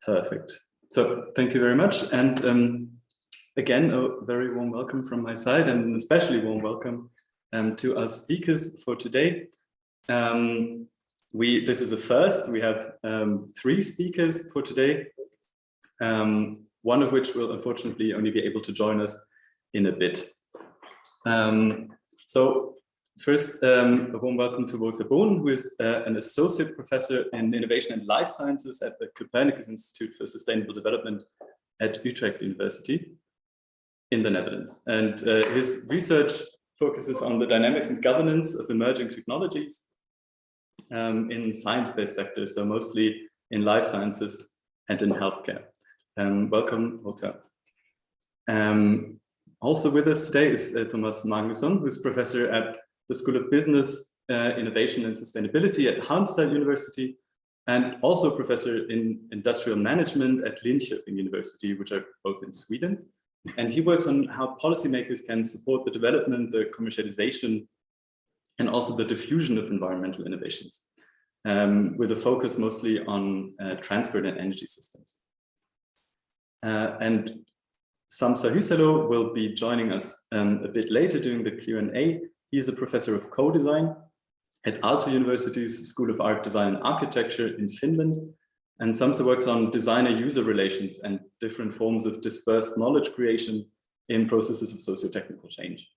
Perfect. So thank you very much. And again, a very warm welcome from my side, and an especially warm welcome to our speakers for today. This is a first. We have 3 speakers for today, one of which will unfortunately only be able to join us in a bit. So first, a warm welcome to Wouter Boon, who is an associate professor in innovation and life sciences at the Copernicus Institute for Sustainable Development at Utrecht University in the Netherlands. And his research focuses on the dynamics and governance of emerging technologies in science-based sectors, so mostly in life sciences and in healthcare. Welcome, Wouter. Also with us today is Thomas Magnusson, who's professor at the School of Business, Innovation and Sustainability at Sampsa University, and also professor in industrial management at Linköping University, which are both in Sweden. And he works on how policymakers can support the development, the commercialization, and also the diffusion of environmental innovations, with a focus mostly on transport and energy systems. And Sampsa Hyysalo will be joining us a bit later during the Q&A. He's a professor of co-design at Aalto University's School of Art, Design and Architecture in Finland. And Sampsa works on designer-user relations and different forms of dispersed knowledge creation in processes of socio-technical change.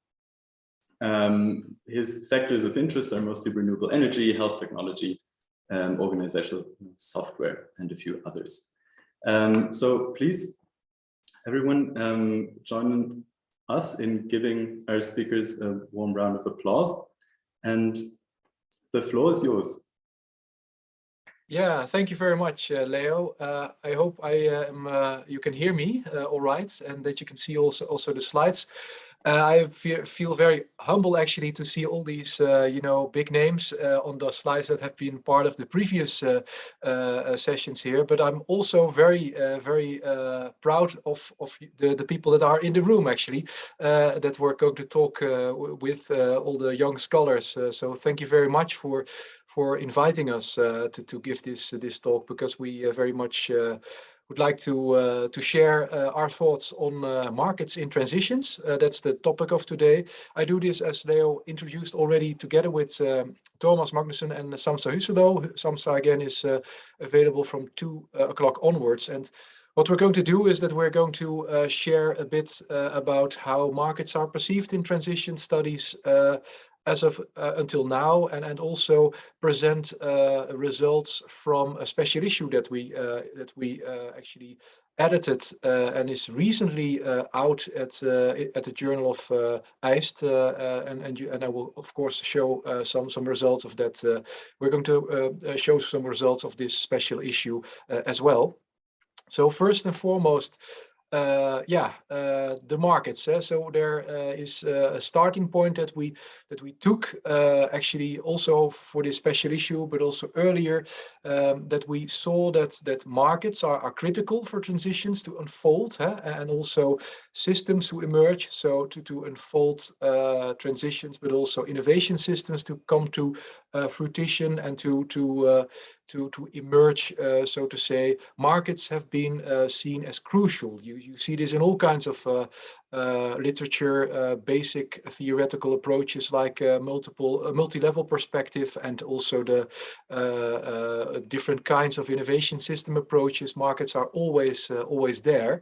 His sectors of interest are mostly renewable energy, health technology, organizational software, and a few others. So please, everyone, join us in giving our speakers a warm round of applause. And the floor is yours. Yeah, thank you very much, Leo. I hope you can hear me all right, and that you can see also the slides. I feel very humble actually to see all these big names on the slides that have been part of the previous sessions here. But I'm also very proud of the people that are in the room actually, that we're going to talk with all the young scholars. So thank you very much for inviting us to give this talk, because we very much would like to share our thoughts on markets in transitions. That's the topic of today. I do this, as Leo introduced already, together with Thomas Magnusson and Sampsa Hyysalo. Sampsa again is available from 2 o'clock onwards. And what we're going to do is that we're going to share a bit about how markets are perceived in transition studies as of until now, and also present results from a special issue that we actually edited and is recently out at the journal of EIST, and I will of course show some results of that. We're going to show some results of this special issue as well. So first and foremost, the markets. So there is a starting point that we took actually also for this special issue, but also earlier, that we saw that markets are critical for transitions to unfold, and also systems to emerge. So to unfold transitions, but also innovation systems to come to fruition and to emerge, so to say. Markets have been seen as crucial. You see this in all kinds of literature, basic theoretical approaches like multi-level perspective, and also the different kinds of innovation system approaches. Markets are always there.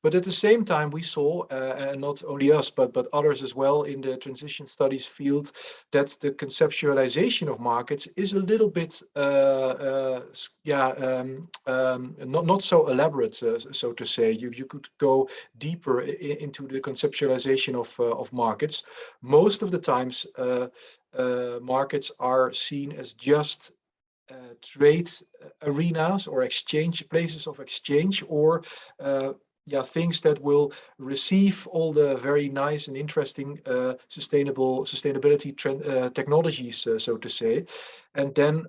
But at the same time, we saw, and not only us, but others as well in the transition studies field, that the conceptualization of markets is a little bit not so elaborate, so to say. You could go deeper into the conceptualization of markets. Most of the times, markets are seen as just trade arenas or exchange places of exchange, or things that will receive all the very nice and interesting sustainability technologies, so to say. And then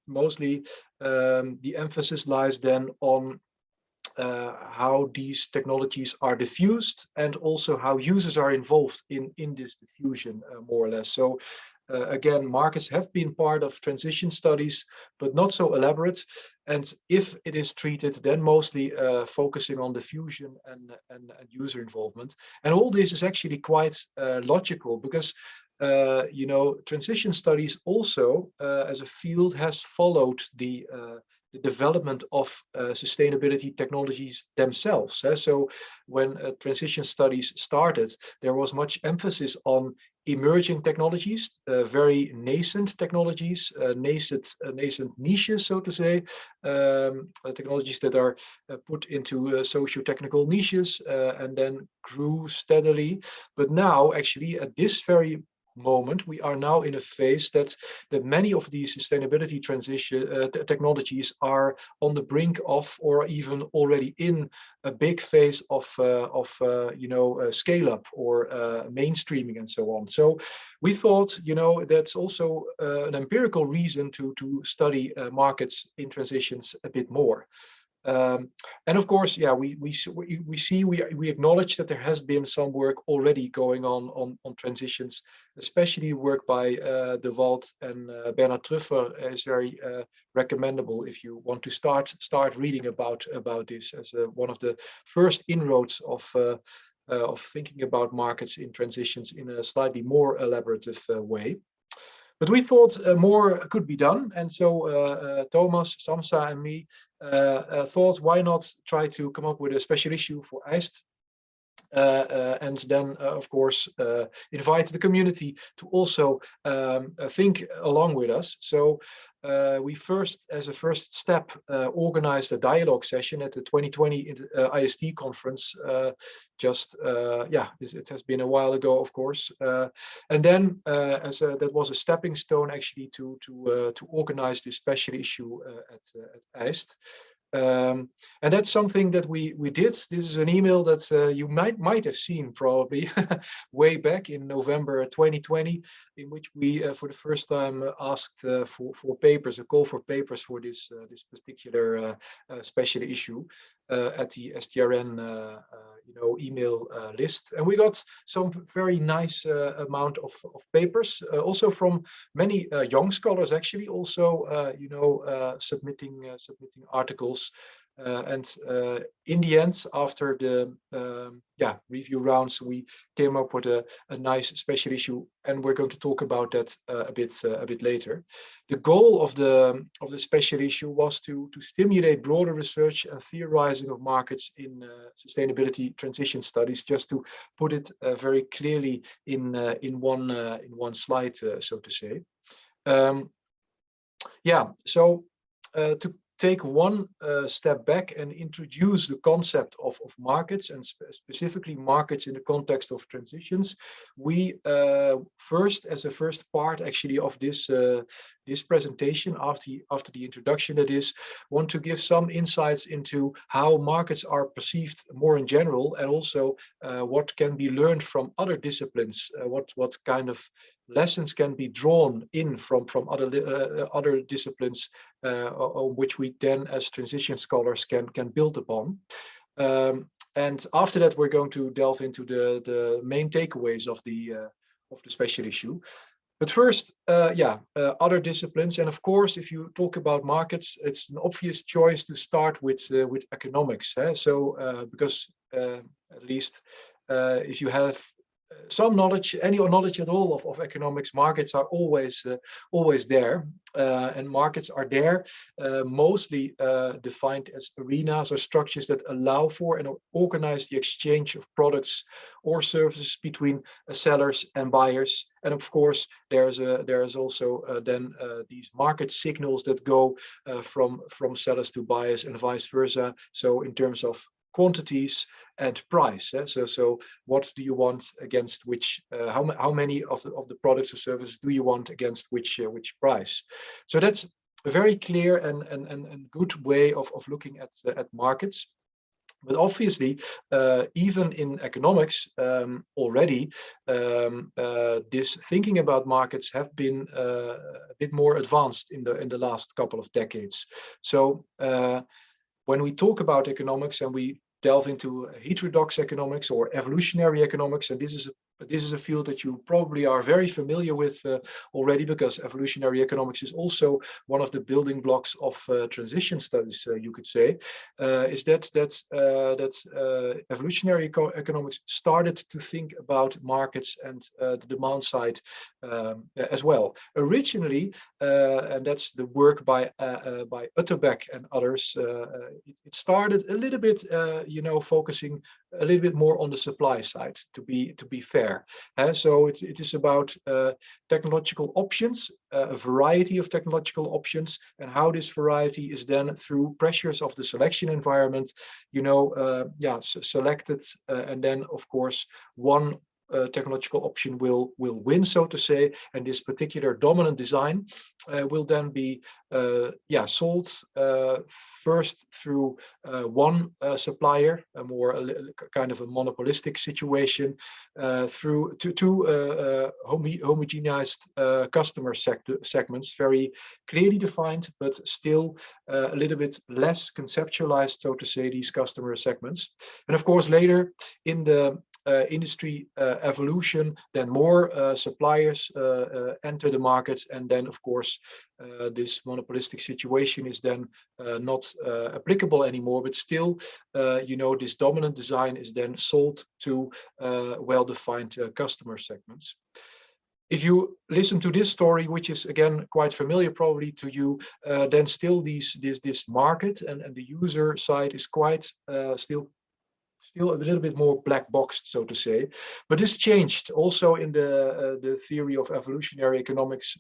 mostly the emphasis lies then on how these technologies are diffused, and also how users are involved in this diffusion, more or less. So again, markets have been part of transition studies, but not so elaborate. And if it is treated, then mostly focusing on diffusion and user involvement. And all this is actually quite logical, because you know, transition studies also, as a field, has followed the development of sustainability technologies themselves. So when transition studies started, there was much emphasis on emerging technologies, very nascent technologies, nascent niches, so to say, technologies that are put into socio-technical niches and then grew steadily. But now, actually, at this very moment, we are now in a phase that many of these sustainability transition technologies are on the brink of, or even already in a big phase of you know, scale up or mainstreaming and so on. So we thought, you know, that's also an empirical reason to study markets in transitions a bit more. And of course, yeah, we acknowledge that there has been some work already going on transitions, especially work by De Walt and Bernard Truffer is very recommendable if you want to start reading about this as one of the first inroads of thinking about markets in transitions in a slightly more elaborative way. But we thought more could be done, and so Thomas, Sampsa, and me thought, why not try to come up with a special issue for EIST, and then, of course, invite the community to also think along with us. So we first, as a first step, organized a dialogue session at the 2020 EIST conference. It has been a while ago, of course, and then that was a stepping stone actually to organize this special issue at EIST. And that's something that we did. This is an email that you might have seen probably way back in November 2020, in which we for the first time asked for papers, a call for papers for this particular special issue at the STRN email list, and we got some very nice amount of papers, also from many young scholars actually, also submitting articles. And in the end, after the review rounds, we came up with a nice special issue, and we're going to talk about that a bit later. The goal of the special issue was to stimulate broader research and theorizing of markets in sustainability transition studies, just to put it very clearly in one slide, so to say. To take one step back and introduce the concept of markets, and specifically markets in the context of transitions, we first, as a first part actually of this presentation, after the introduction, that is, want to give some insights into how markets are perceived more in general, and also what can be learned from other disciplines, what kind of lessons can be drawn in from other disciplines, on which we then, as transition scholars, can build upon. And after that, we're going to delve into the main takeaways of the special issue. But first, other disciplines, and of course, if you talk about markets, it's an obvious choice to start with economics. So because at least if you have some knowledge, any knowledge at all of economics, markets are always there, and markets are there mostly defined as arenas or structures that allow for and organize the exchange of products or services between sellers and buyers. And of course, there is also then these market signals that go from sellers to buyers and vice versa. So in terms of quantities and price. So what do you want against which, how many of the products or services do you want against which price? So that's a very clear and good way of looking at markets. But obviously, even in economics already, this thinking about markets have been a bit more advanced in the last couple of decades. So when we talk about economics and we delve into heterodox economics or evolutionary economics, and this is This is a field that you probably are very familiar with already, because evolutionary economics is also one of the building blocks of transition studies, you could say. Is that evolutionary economics started to think about markets and the demand side as well. Originally, and that's the work by Utterbeck and others, it started a little bit, focusing a little bit more on the supply side, to be fair. So it is about technological options, a variety of technological options, and how this variety is then, through pressures of the selection environment, selected, and then of course one technological option will win, so to say, and this particular dominant design will then be sold first through one supplier, a more kind of a monopolistic situation, through two homogenized customer segments, very clearly defined, but still a little bit less conceptualized, so to say, these customer segments. And of course, later in the industry evolution, then more suppliers enter the market, and then of course this monopolistic situation is then not applicable anymore, but still this dominant design is then sold to well-defined customer segments. If you listen to this story, which is again quite familiar probably to you, then still this market and the user side is quite still a little bit more black boxed, so to say. But this changed also in the theory of evolutionary economics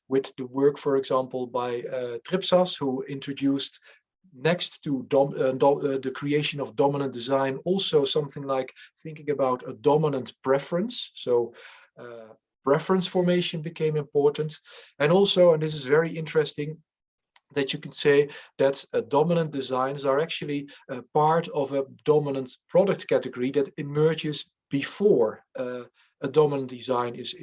with the work, for example, by Tripsas, who introduced, next to the creation of dominant design, also something like thinking about a dominant preference. So preference formation became important. And also, and this is very interesting, that you can say that dominant designs are actually part of a dominant product category that emerges before a dominant design is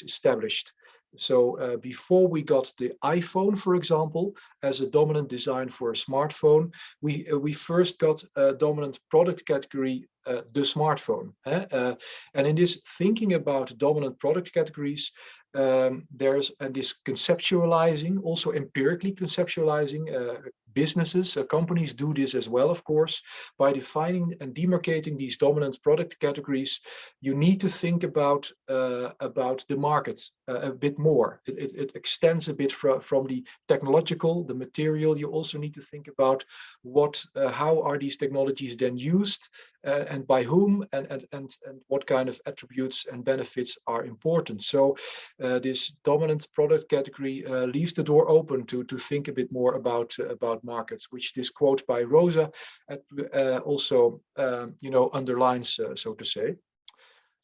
established. So before we got the iPhone, for example, as a dominant design for a smartphone, we first got a dominant product category, the smartphone. And in this thinking about dominant product categories, there's this conceptualizing, also empirically conceptualizing. Businesses, companies do this as well, of course. By defining and demarcating these dominant product categories, you need to think about the market a bit more. It extends a bit from the technological, the material. You also need to think about how are these technologies then used, and by whom, and what kind of attributes and benefits are important. So this dominant product category leaves the door open to think a bit more about markets, which this quote by Rosa also underlines, so to say.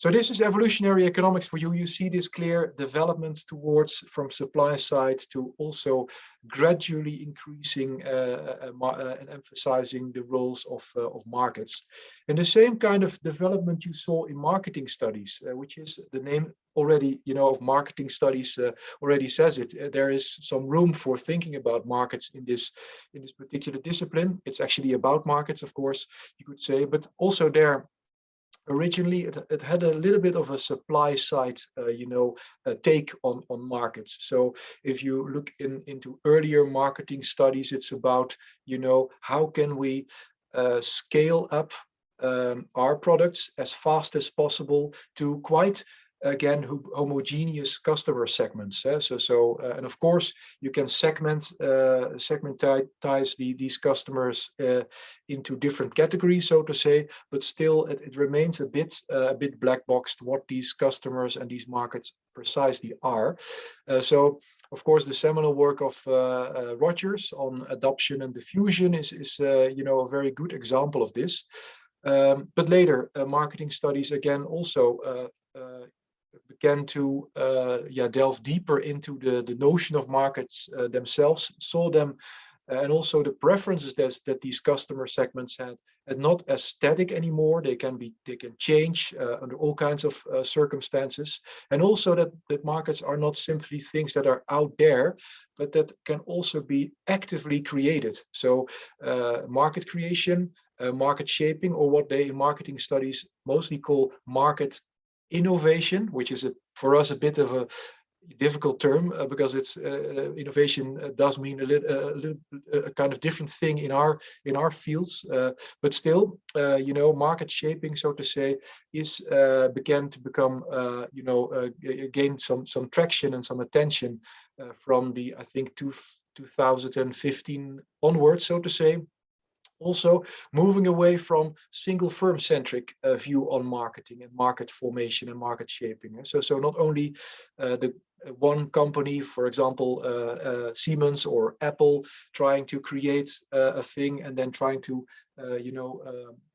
So this is evolutionary economics for you. You see this clear development towards, from supply side to also gradually increasing and emphasizing the roles of markets. And the same kind of development you saw in marketing studies, which is the name already, of marketing studies already says it. There is some room for thinking about markets in this particular discipline. It's actually about markets, of course, you could say, but also there, originally, it had a little bit of a supply side, take on markets. So if you look into earlier marketing studies, it's about, how can we scale up our products as fast as possible to quite, again, homogeneous customer segments. And of course, you can segmentize these customers into different categories, so to say, but still it remains a bit black boxed what these customers and these markets precisely are. So of course, the seminal work of Rogers on adoption and diffusion is a very good example of this. But later, marketing studies again also began to delve deeper into the notion of markets themselves, saw them and also the preferences that these customer segments had not as static anymore. They can change under all kinds of circumstances, and also that markets are not simply things that are out there, but that can also be actively created. So market creation, market shaping, or what they in marketing studies mostly call market innovation, which is for us a bit of a difficult term because it's innovation does mean a kind of different thing in our fields, but still, market shaping, so to say, is began to become gain some traction and some attention from the, I think, 2015 onwards, so to say. Also moving away from single firm centric view on marketing and market formation and market shaping. So not only the one company, for example, Siemens or Apple, trying to create a thing and then trying to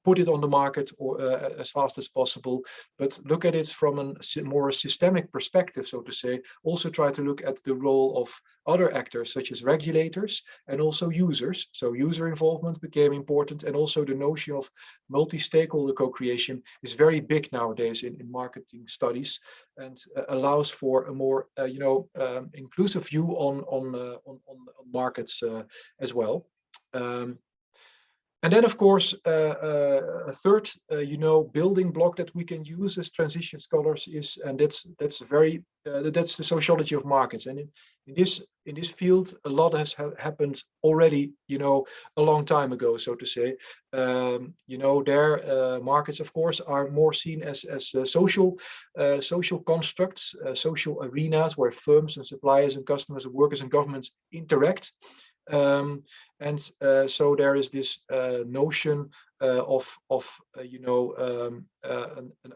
put it on the market or as fast as possible, but look at it from a more systemic perspective, so to say. Also try to look at the role of other actors such as regulators and also users. So user involvement became important, and also the notion of multi-stakeholder co-creation is very big nowadays in marketing studies, and allows for a more inclusive view on markets as well. And then, of course, a third, building block that we can use as transition scholars is, and that's the sociology of markets. And in this field, a lot has happened already, a long time ago, so to say. Markets, of course, are more seen as social constructs, social arenas where firms and suppliers and customers and workers and governments interact. So there is this notion of an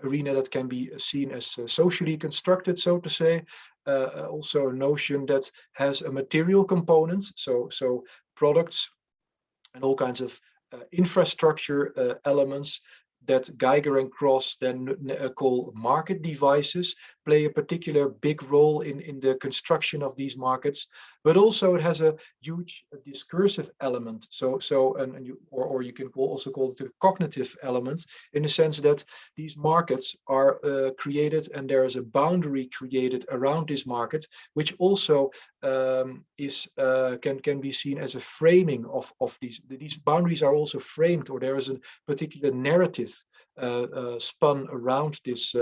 arena that can be seen as socially constructed, so to say. Also a notion that has a material component, so products and all kinds of infrastructure elements that Geiger and Cross then call market devices, play a particular big role in the construction of these markets. But also it has a huge discursive element. Or you can also call it a cognitive element, in the sense that these markets are created, and there is a boundary created around this market, which also can be seen as a framing of these. These boundaries are also framed, or there is a particular narrative spun around this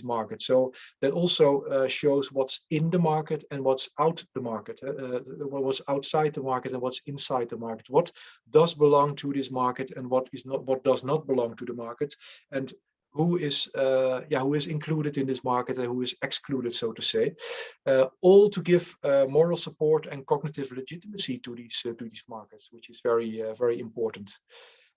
market. So that also shows what's in the market and what's out the market, what's outside the market and what's inside the market, what does belong to this market and what does not belong to the market, and who is included in this market and who is excluded, so to say, all to give moral support and cognitive legitimacy to these markets, which is very very important.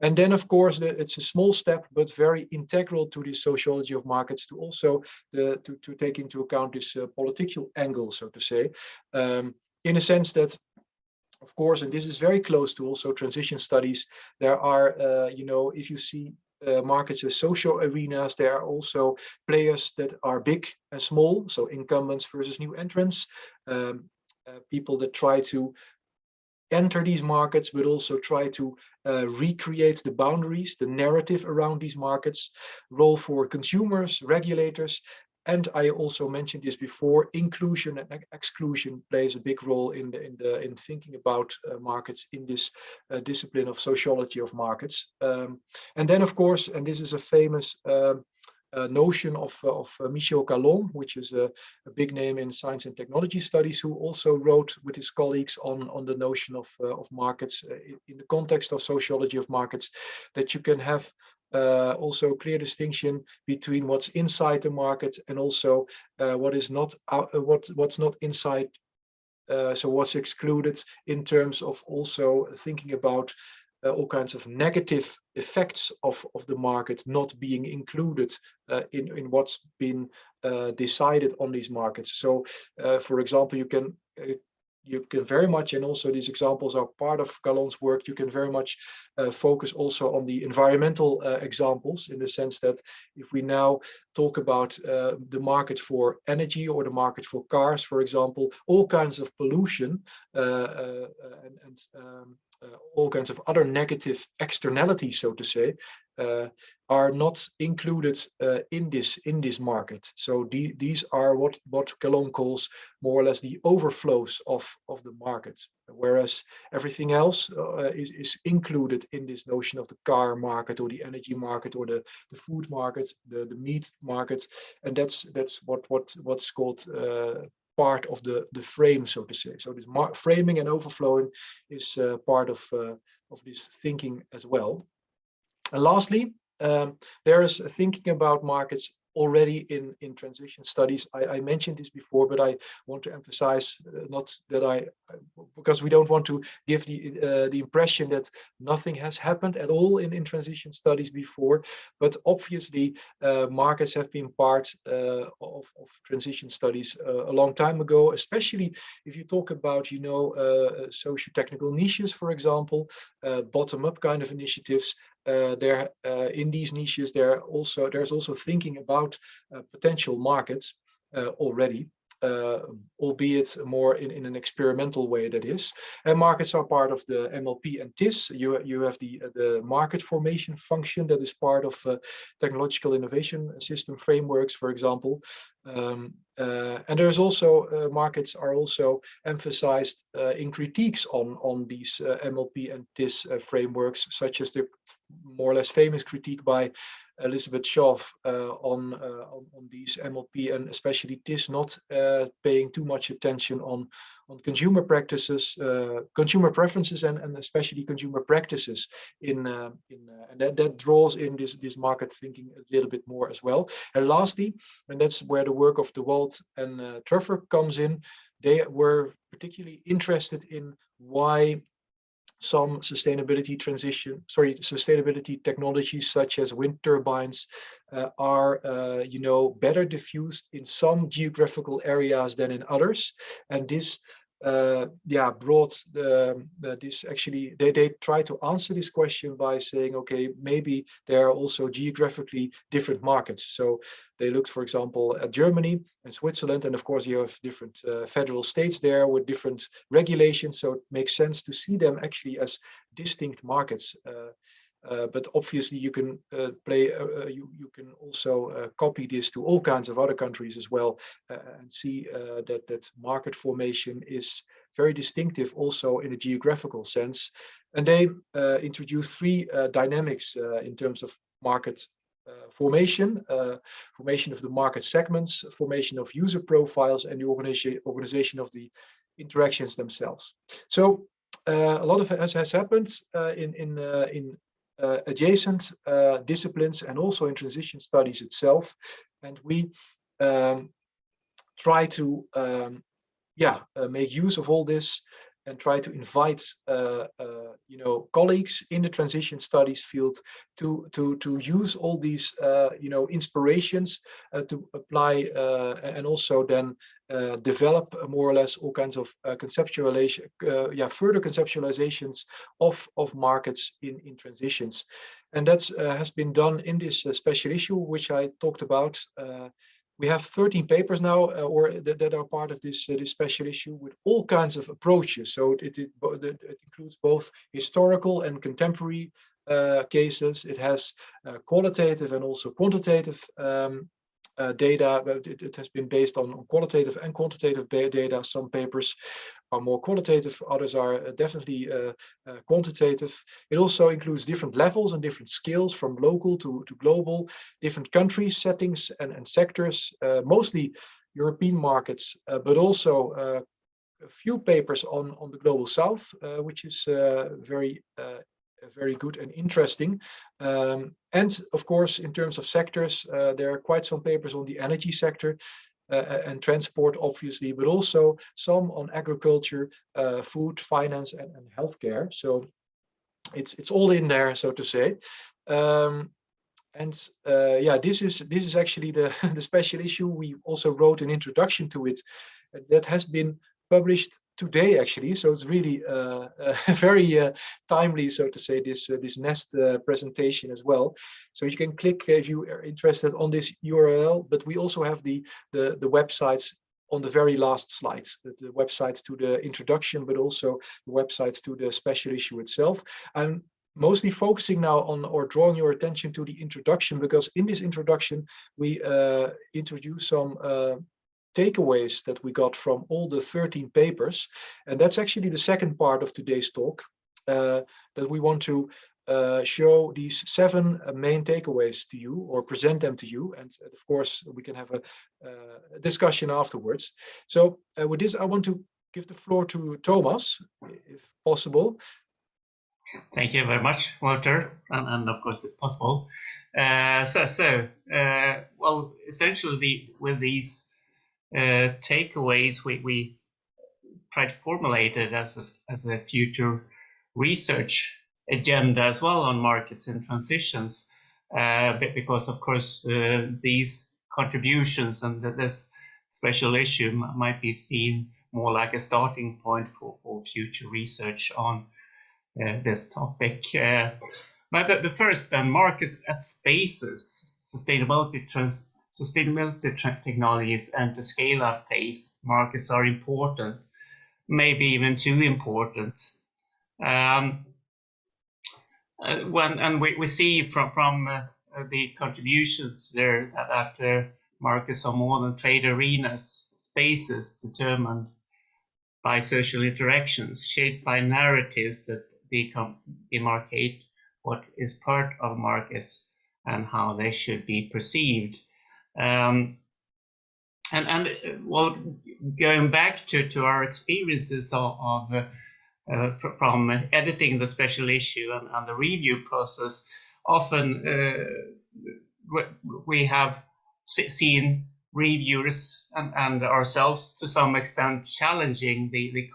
And then, of course, it's a small step, but very integral to the sociology of markets, to also to take into account this political angle, so to say, in a sense that, of course, and this is very close to also transition studies, there are, if you see markets as social arenas, there are also players that are big and small, so incumbents versus new entrants, people that try to enter these markets, but also try to recreate the boundaries, the narrative around these markets, role for consumers, regulators, and I also mentioned this before, inclusion and exclusion plays a big role in thinking about markets in this discipline of sociology of markets. And then, of course, and this is a famous notion of Michel Calon, which is a big name in science and technology studies, who also wrote with his colleagues on the notion of markets in the context of sociology of markets, that you can have also clear distinction between what's inside the market and also what's not inside, so what's excluded, in terms of also thinking about all kinds of negative effects of the market not being included in what's been decided on these markets. So, for example, you can very much, and also these examples are part of Calon's work, you can very much focus also on the environmental examples, in the sense that if we now talk about the market for energy or the market for cars, for example, all kinds of pollution and all kinds of other negative externalities, so to say, are not included in this market. So these are what Calon calls more or less the overflows of the market. whereas everything else is included in this notion of the car market or the energy market or the food market, the meat market, and that's what's called part of the frame, so to say. So this framing and overflowing is part of this thinking as well. And lastly, there is thinking about markets already in transition studies. I mentioned this before, but I want to emphasize not that because we don't want to give the impression that nothing has happened at all in transition studies before, but obviously markets have been part of transition studies a long time ago, especially if you talk about, you know, socio-technical niches, for example, bottom-up kind of initiatives. In these niches, there's also thinking about potential markets already, albeit more in an experimental way, that is. And markets are part of the MLP and TIS. You have the market formation function that is part of technological innovation system frameworks, for example. And there's also markets are also emphasized in critiques on these MLP and TIS frameworks, such as the more or less famous critique by Elizabeth Schaaf on these MLP and especially TIS not paying too much attention on consumer practices, consumer preferences, and especially consumer practices and that draws in this market thinking a little bit more as well. And lastly, and that's where the work of de Walt and Truffer comes in, they were particularly interested in why some sustainability technologies such as wind turbines are, you know, better diffused in some geographical areas than in others. And this, brought this actually, they try to answer this question by saying, okay, maybe there are also geographically different markets. So they looked, for example, at Germany and Switzerland, and of course you have different federal states there with different regulations. So it makes sense to see them actually as distinct markets. But obviously you can you can also copy this to all kinds of other countries as well, and see that market formation is very distinctive also in a geographical sense. And they introduced three dynamics in terms of market formation, formation of the market segments, formation of user profiles, and the organization of the interactions themselves. So a lot of it has happened in adjacent disciplines and also in transition studies itself, and we try to make use of all this and try to invite you know, colleagues in the transition studies field to use all these you know, inspirations to apply and also then develop more or less all kinds of conceptualization, further conceptualizations of markets in transitions. And that's has been done in this special issue, which I talked about. We have 13 papers now, that are part of this special issue with all kinds of approaches. So it includes both historical and contemporary cases. It has qualitative and also quantitative data. It has been based on qualitative and quantitative data. Some papers are more qualitative, others are definitely quantitative. It also includes different levels and different scales, from local to global, different countries, settings, and sectors, mostly European markets, but also a few papers on the global south, which is very good and interesting. And of course, in terms of sectors, there are quite some papers on the energy sector and transport, obviously, but also some on agriculture, food, finance, and healthcare. So it's all in there, so to say. This is actually the special issue. We also wrote an introduction to it that has been published today, actually, so it's really very timely, so to say, this NEST presentation as well. So you can click if you are interested on this URL, but we also have the websites on the very last slides, the websites to the introduction, but also the websites to the special issue itself. I'm mostly focusing now on, or drawing your attention to, the introduction, because in this introduction we introduce some takeaways that we got from all the 13 papers. And that's actually the second part of today's talk, that we want to show these 7 main takeaways to you, or present them to you. And of course, we can have a discussion afterwards. So with this, I want to give the floor to Thomas, if possible. Thank you very much, Wouter, and of course it's possible. Well, essentially with these takeaways, we try to formulate it as a future research agenda as well on markets and transitions, because of course these contributions and this special issue might be seen more like a starting point for future research on this topic. But the first, then, markets as spaces, sustainability technologies, and the scale-up phase. Markets are important, maybe even too important. We see from the contributions there that markets are more than trade arenas, spaces determined by social interactions, shaped by narratives that demarcate what is part of markets and how they should be perceived. Well, going back to our experiences from editing the special issue and the review process, often we have seen reviewers and ourselves to some extent challenging the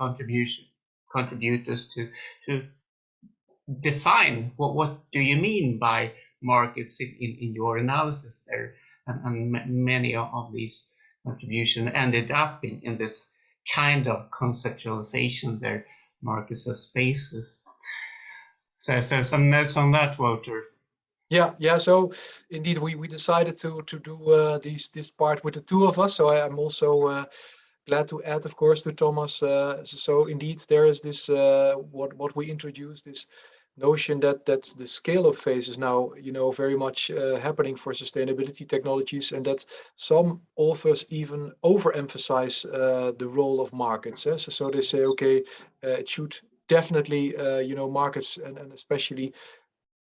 contributors to define what do you mean by markets in your analysis there, and many of these contributions ended up in this kind of conceptualization there, markets as spaces. So some notes on that, Wouter. Yeah. So indeed, we decided to do this part with the 2 of us. So I'm also glad to add, of course, to Thomas. So indeed, there is this what we introduced, this notion that the scale-up phase is now, very much happening for sustainability technologies, and that some authors even overemphasize the role of markets. So they say, okay, it should definitely, markets and especially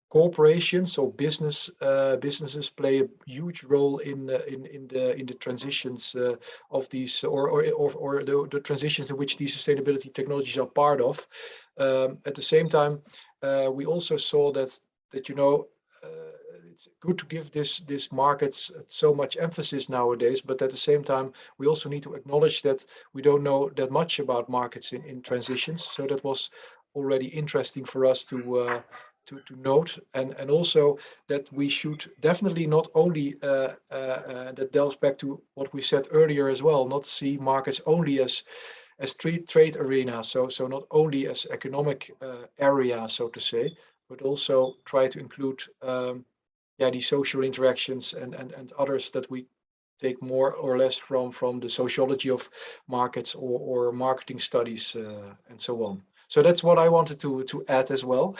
corporations or businesses play a huge role in the transitions of these, or the transitions in which these sustainability technologies are part of. At the same time, we also saw that it's good to give this markets so much emphasis nowadays, but at the same time, we also need to acknowledge that we don't know that much about markets in transitions. So that was already interesting for us to note, and also that we should definitely not only that delves back to what we said earlier as well, not see markets only as trade arena, so not only as economic area, so to say, but also try to include these social interactions and others that we take more or less from the sociology of markets or marketing studies and so on. So that's what I wanted to add as well.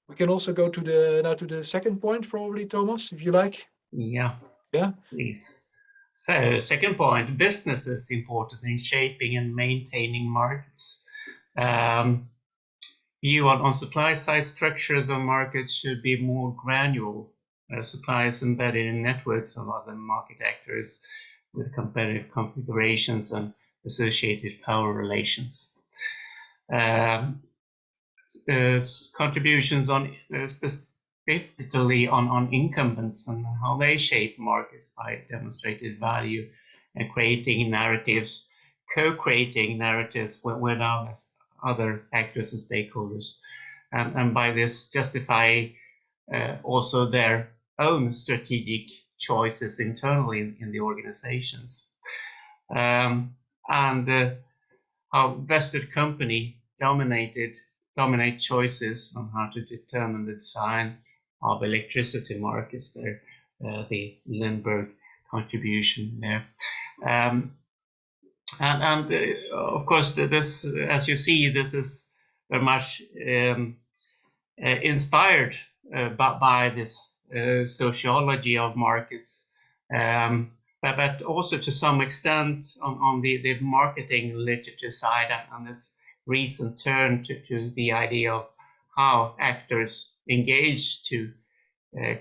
We can also go to the second point, probably, Thomas, if you like. Yeah. Yeah. Please. So, second point: business is important in shaping and maintaining markets. View on supply side structures of markets should be more granular. Supply is embedded in networks of other market actors with competitive configurations and associated power relations. Contributions on specifically on incumbents and how they shape markets by demonstrated value and creating narratives, co-creating narratives with other actors and stakeholders, and by this justify also their own strategic choices internally in the organizations, and how vested company dominate choices on how to determine the design of electricity markets there, the Lindbergh contribution there. Of course, this, as you see, this is very much inspired by this sociology of markets, but also to some extent on the marketing literature side, and this recent turn to the idea of how actors engage to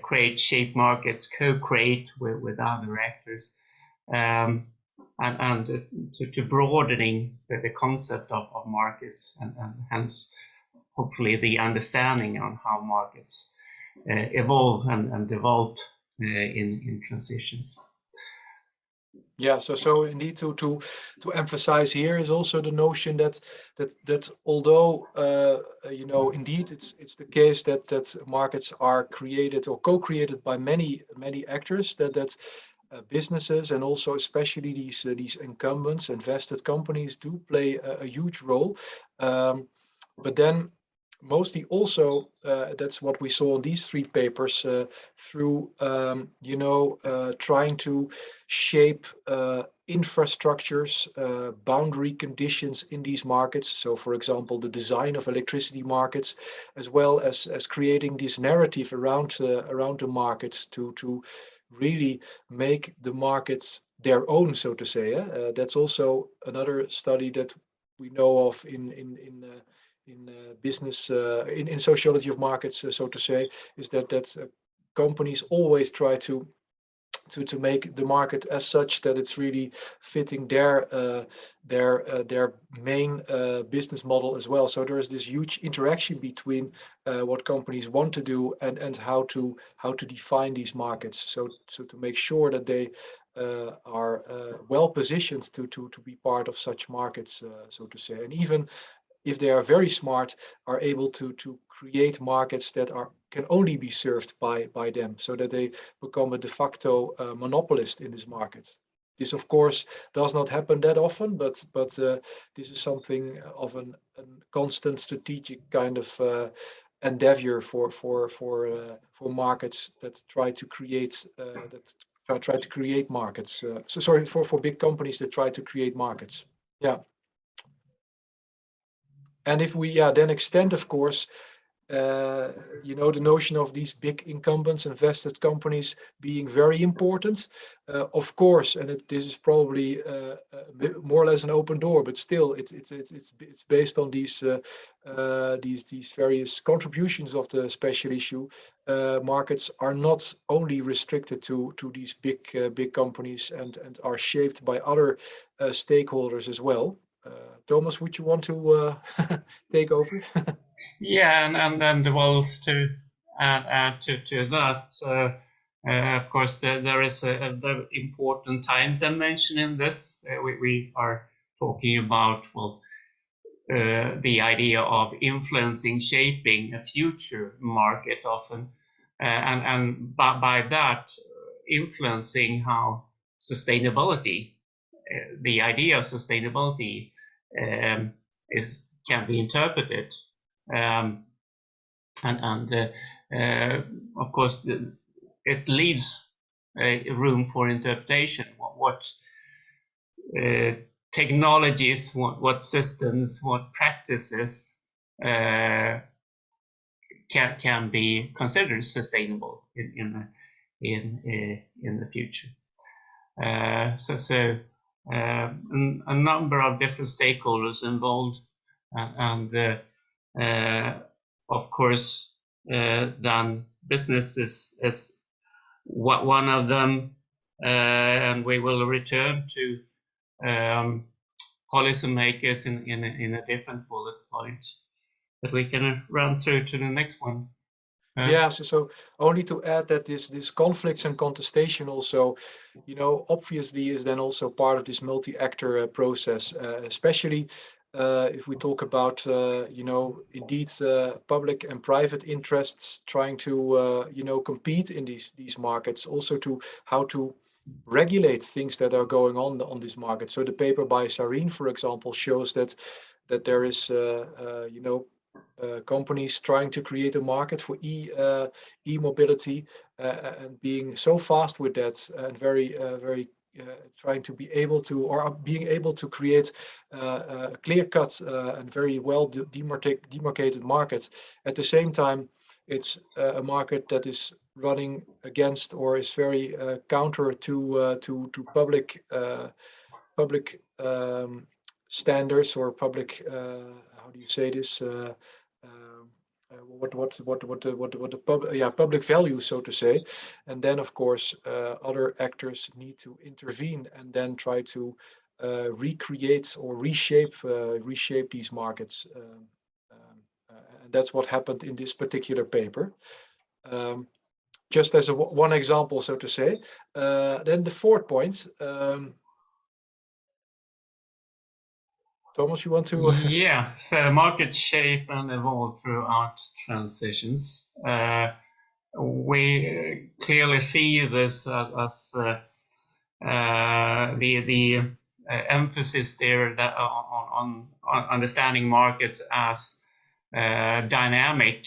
create, shape markets, co-create with other actors, and to broadening the concept of markets, and hence hopefully the understanding on how markets evolve and develop in transitions. Yeah, so indeed to emphasize here is also the notion that although you know, indeed it's the case that markets are created or co-created by many actors, that businesses and also especially these incumbents, invested companies do play a huge role, but then mostly also that's what we saw in these three papers, through you know, trying to shape infrastructures, boundary conditions in these markets. So for example, the design of electricity markets, as well as creating this narrative around the markets to really make the markets their own, so to say. That's also another study that we know of in business, in sociology of markets, so to say, is that companies always try to make the market as such that it's really fitting their main business model as well. So there is this huge interaction between what companies want to do and how to define these markets. So to make sure that they are well positioned to be part of such markets, so to say, and even if they are very smart, are able to create markets that can only be served by them, so that they become a de facto monopolist in this market. This, of course, does not happen that often, but this is something of a constant strategic kind of endeavor for markets that try to create markets. So sorry, for big companies that try to create markets. Yeah. And if we then extend, of course, you know, the notion of these big incumbents, invested companies being very important, of course, and this is probably more or less an open door, but still, it's based on these various contributions of the special issue. Markets are not only restricted to these big companies and are shaped by other stakeholders as well. Thomas, would you want to take over? Yeah, and well, to add to that, of course, there is a very important time dimension in this. We are talking about, well, the idea of influencing, shaping a future market often, and by that influencing how sustainability, the idea of sustainability, can be interpreted, and of course it leaves room for interpretation. What technologies, what systems, what practices can be considered sustainable in the future. So a number of different stakeholders involved, and of course then business is one of them, and we will return to policymakers in a different bullet point, but we can run through to the next one. Yeah, so only to add that this conflicts and contestation also, you know, obviously is then also part of this multi-actor process, especially if we talk about, you know, indeed public and private interests trying to, you know, compete in these markets, also to how to regulate things that are going on this market. So the paper by Sareen, for example, shows that there is, you know, companies trying to create a market for e-mobility, and being so fast with that, and very trying to be able to, or being able to create a clear-cut and very well demarcated market. At the same time, it's a market that is running against or is very counter to public standards or public how do you say this public values, so to say. And then of course other actors need to intervene and then try to recreate or reshape these markets. And that's what happened in this particular paper. Just as one example, so to say. Then the fourth point. Thomas, you want to? Yeah, so market shape and evolve throughout transitions. We clearly see this as the emphasis there that on understanding markets as dynamic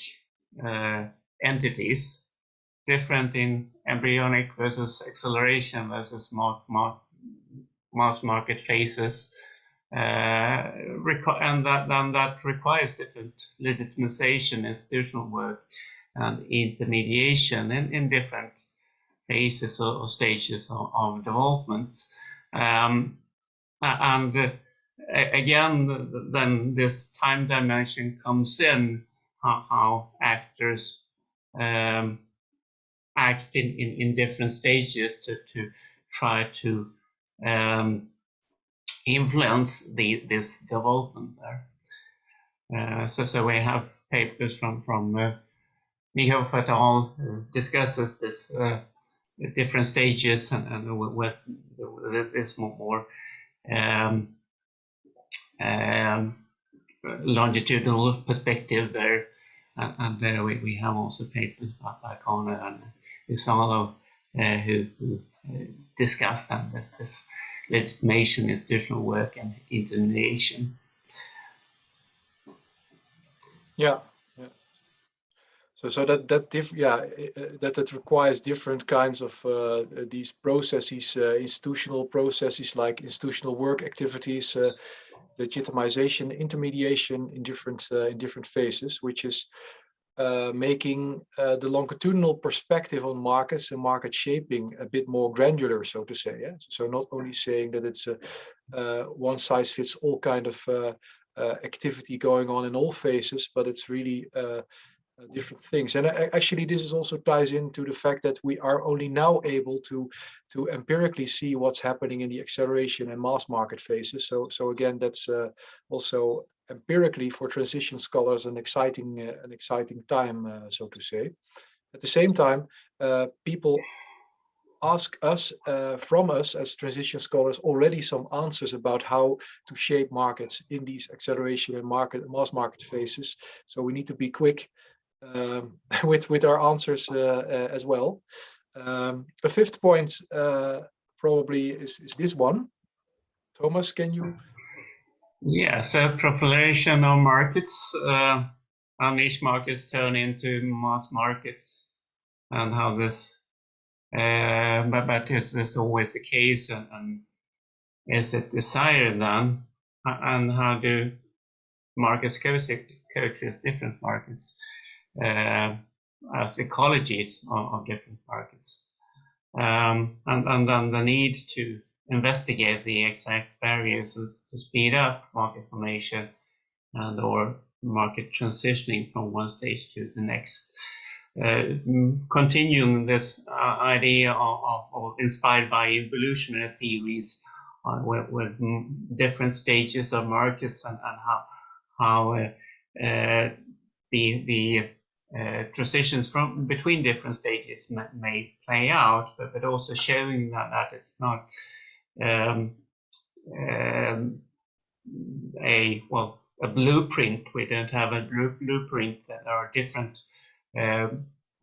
entities, different in embryonic versus acceleration versus mass market phases. And that requires different legitimization, institutional work, and intermediation in different phases or stages of development. Again, then this time dimension comes in, how actors act in different stages to try to influence this development there. So we have papers from Niehoff et al. Who discusses this different stages and with this more longitudinal perspective there. And we have also papers by Connor and Hyysalo who discussed this legitimation, institutional work, and intermediation. Yeah. So that requires different kinds of these processes, institutional processes like institutional work activities, legitimization, intermediation in different phases, which is making the longitudinal perspective on markets and market shaping a bit more granular, so to say. Yeah? So not only saying that it's a one size fits all kind of activity going on in all phases, but it's really different things. And actually this is also ties into the fact that we are only now able to empirically see what's happening in the acceleration and mass market phases. So again, that's also empirically for transition scholars an exciting time, so to say. At the same time, people ask us from us as transition scholars already some answers about how to shape markets in these acceleration and mass market phases. So we need to be quick with our answers as well. The fifth point probably is this one. Thomas, can you? Yeah, so proliferation of markets, how niche markets turn into mass markets, and how this, but is this always the case, and is it desired then, and how do markets coexist, different markets, as ecologies of different markets, and then the need to investigate the exact barriers to speed up market formation and or market transitioning from one stage to the next. Continuing this idea of inspired by evolutionary theories with different stages of markets and how the transitions from between different stages may play out, but also showing that it's not a blueprint. We don't have a blueprint. There are different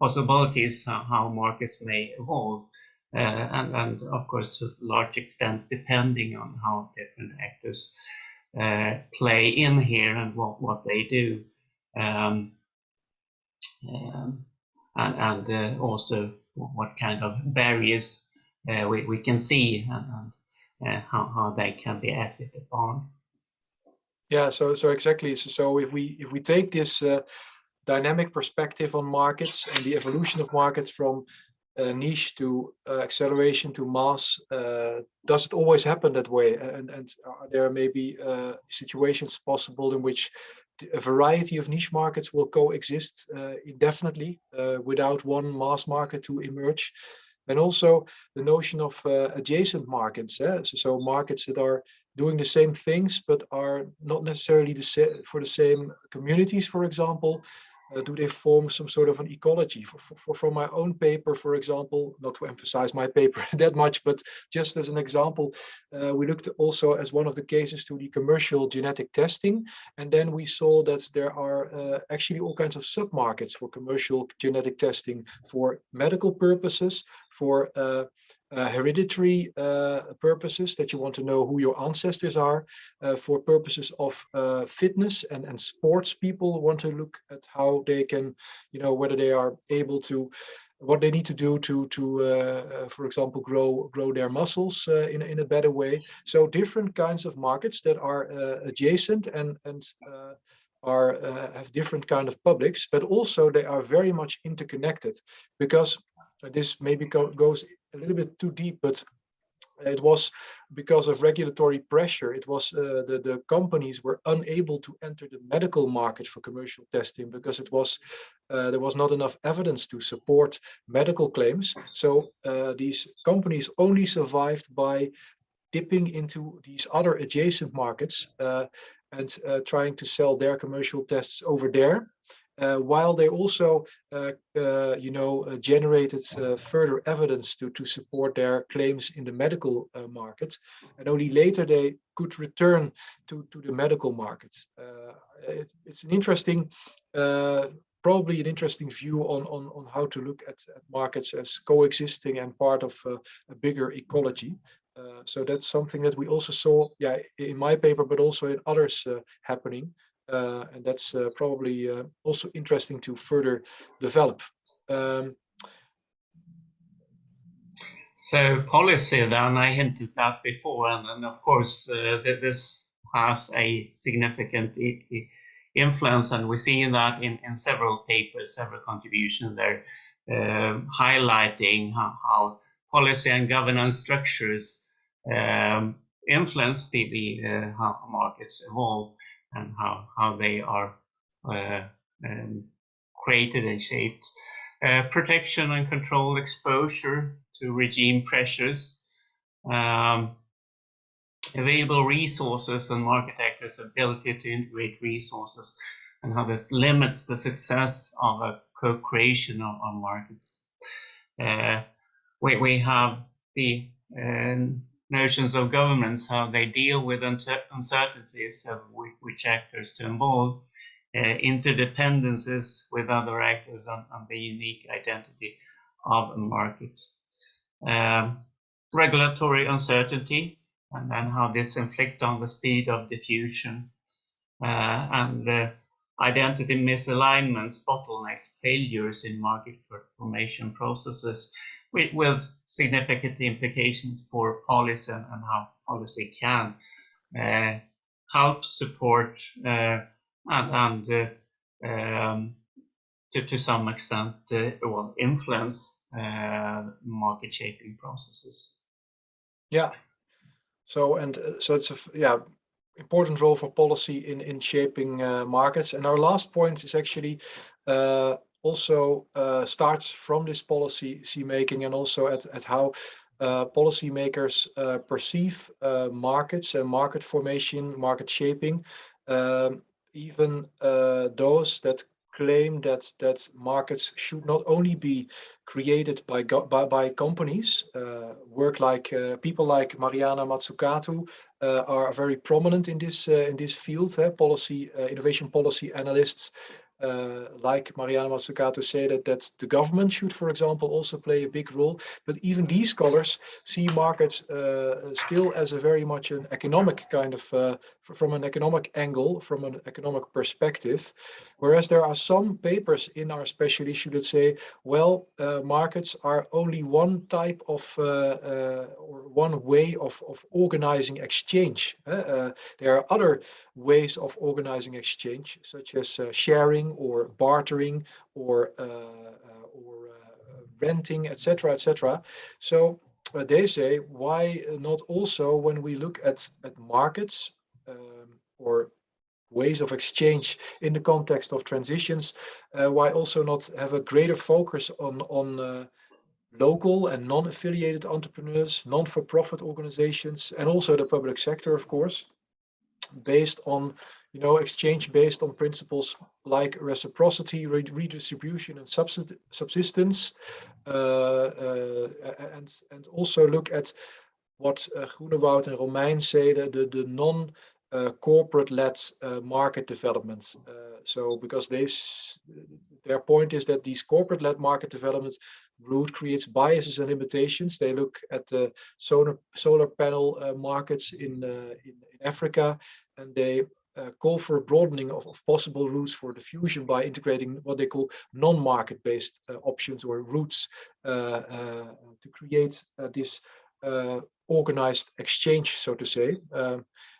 possibilities how markets may evolve, and of course to a large extent depending on how different actors play in here and what they do, and also what kind of barriers we can see and how they can be acted upon. Yeah, so exactly. So if we take this dynamic perspective on markets and the evolution of markets from niche to acceleration to mass. Does it always happen that way? And are there maybe situations possible in which a variety of niche markets will coexist indefinitely without one mass market to emerge? And also the notion of adjacent markets, so markets that are doing the same things but are not necessarily for the same communities, for example. Do they form some sort of an ecology? For my own paper, for example, not to emphasize my paper that much, but just as an example, we looked also as one of the cases to the commercial genetic testing. And then we saw that there are actually all kinds of sub-markets for commercial genetic testing for medical purposes, for hereditary purposes, that you want to know who your ancestors are, for purposes of fitness and sports. People want to look at how they can, whether they are able to, what they need to do to for example, grow their muscles in a better way. So different kinds of markets that are adjacent and have different kind of publics, but also they are very much interconnected, because this maybe goes a little bit too deep, but it was because of regulatory pressure. It was the companies were unable to enter the medical market for commercial testing because it was there was not enough evidence to support medical claims. So these companies only survived by dipping into these other adjacent markets and trying to sell their commercial tests over there. While they also, generated further evidence to support their claims in the medical market, and only later they could return to the medical markets. It's an interesting, probably an interesting view on how to look at markets as coexisting and part of a bigger ecology. So that's something that we also saw, in my paper, but also in others happening. And that's probably also interesting to further develop. So policy, then, I hinted that before, and of course this has a significant influence, and we see that in several papers, several contributions there, highlighting how policy and governance structures influence how markets evolve, and how they are created and shaped. Protection and control exposure to regime pressures, available resources and market actors' ability to integrate resources, and how this limits the success of a co-creation of markets. We have the notions of governments, how they deal with uncertainties of which actors to involve, interdependencies with other actors on the unique identity of a market. Regulatory uncertainty, and then how this inflicts on the speed of diffusion, and identity misalignments, bottlenecks, failures in market formation processes, with significant implications for policy and how policy can help support and to some extent influence market shaping processes. Yeah. So it's a important role for policy in shaping markets. And our last point is actually also starts from this policy making, and also at how policymakers perceive markets and market formation, market shaping, even those that claim that markets should not only be created by companies. People like Mariana Mazzucato are very prominent in this field. Innovation policy analysts like Mariana Mazzucato say that the government should, for example, also play a big role. But even these scholars see markets still as a very much an economic kind of, from an economic angle, from an economic perspective. Whereas there are some papers in our special issue that say, well, markets are only one type of, or one way of organizing exchange. There are other ways of organizing exchange, such as sharing, sharing or bartering or renting, etc., etc. So they say, why not also when we look at markets or ways of exchange in the context of transitions, why also not have a greater focus on local and non-affiliated entrepreneurs, non-for-profit organizations, and also the public sector, of course, based on, exchange based on principles like reciprocity, redistribution, and subsistence, and also look at what Groenewoud and Romein say, the non corporate-led market developments. So because their point is that these corporate-led market developments route creates biases and limitations. They look at the solar panel markets in Africa, and they call for a broadening of possible routes for diffusion by integrating what they call non-market-based options or routes to create this organized exchange, so to say.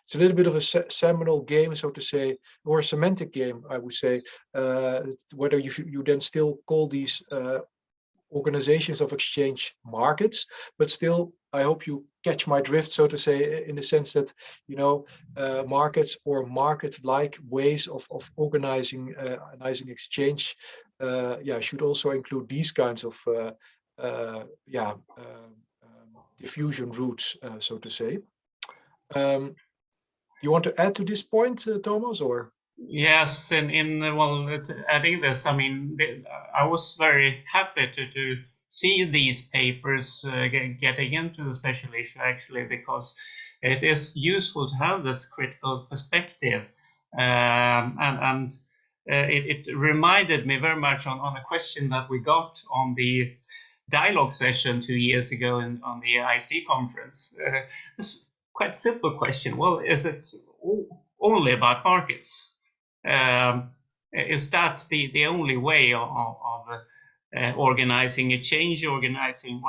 It's a little bit of a seminal game, so to say, or a semantic game, I would say, whether you then still call these organizations of exchange markets, but still, I hope you catch my drift, so to say, in the sense that, markets or market-like ways of organizing exchange, should also include these kinds of diffusion routes, so to say. You want to add to this point, Thomas, or? Yes, adding this, I mean, I was very happy to see these papers getting into the special issue, actually, because it is useful to have this critical perspective, and it reminded me very much on a question that we got on the dialogue session 2 years ago on the EIST conference. It's quite simple question. Well, is it only about markets? Is that the only way of organizing a change, allocating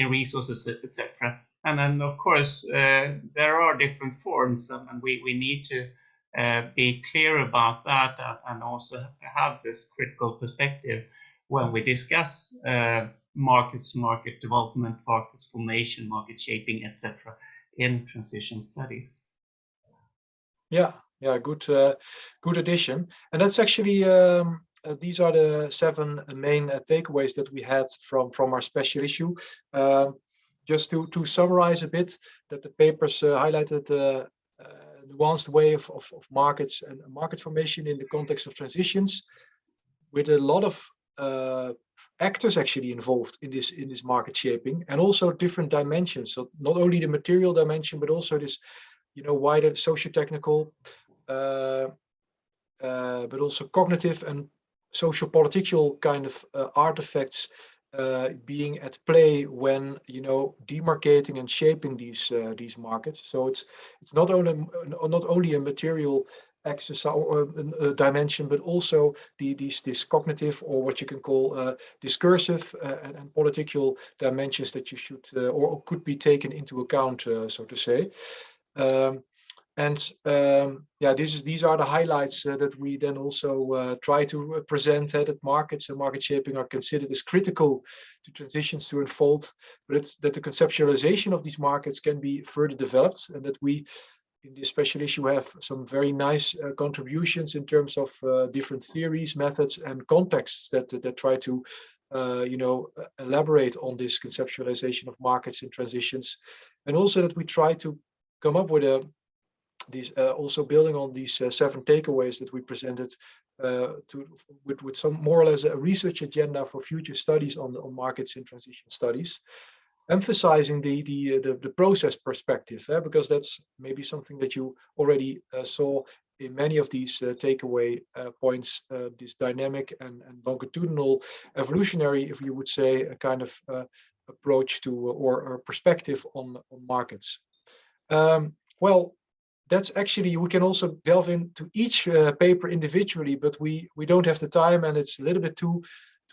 resources, etc.? And then, of course, there are different forms, and we need to be clear about that, and also have this critical perspective when we discuss markets, market development, market formation, market shaping, etc. in transition studies. Yeah, good addition. And that's actually these are the 7 main takeaways that we had from our special issue. Just to summarize a bit, that the papers highlighted the nuanced way of markets and market formation in the context of transitions, with a lot of actors actually involved in this market shaping, and also different dimensions. So not only the material dimension, but also this, wider socio-technical, but also cognitive and social political kind of artifacts being at play when, demarcating and shaping these markets. So it's not only a material exercise or a dimension, but also this cognitive, or what you can call discursive and political dimensions that you should or could be taken into account, so to say. These are the highlights that we then also try to present, that markets and market shaping are considered as critical to transitions to unfold, but it's that the conceptualization of these markets can be further developed, and that we in this special issue have some very nice contributions in terms of different theories, methods, and contexts that try to elaborate on this conceptualization of markets and transitions, and also that we try to come up with also building on these 7 takeaways that we presented, with some more or less a research agenda for future studies on markets in transition studies, emphasizing the process perspective, because that's maybe something that you already saw in many of these takeaway points, this dynamic and longitudinal evolutionary, if you would say, a kind of approach to or perspective on markets. Well, that's actually, we can also delve into each paper individually, but we don't have the time, and it's a little bit too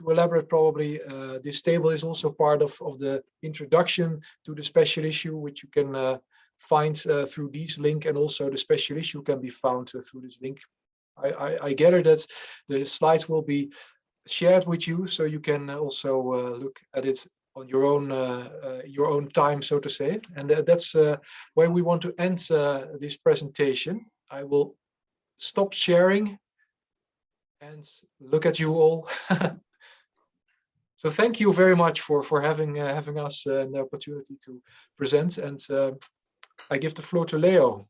elaborate probably. This table is also part of the introduction to the special issue, which you can find through this link, and also the special issue can be found through this link. I gather that the slides will be shared with you, so you can also look at it on your own time, so to say. And that's where we want to end this presentation. I will stop sharing and look at you all. So thank you very much for having us the opportunity to present. And I give the floor to Leo.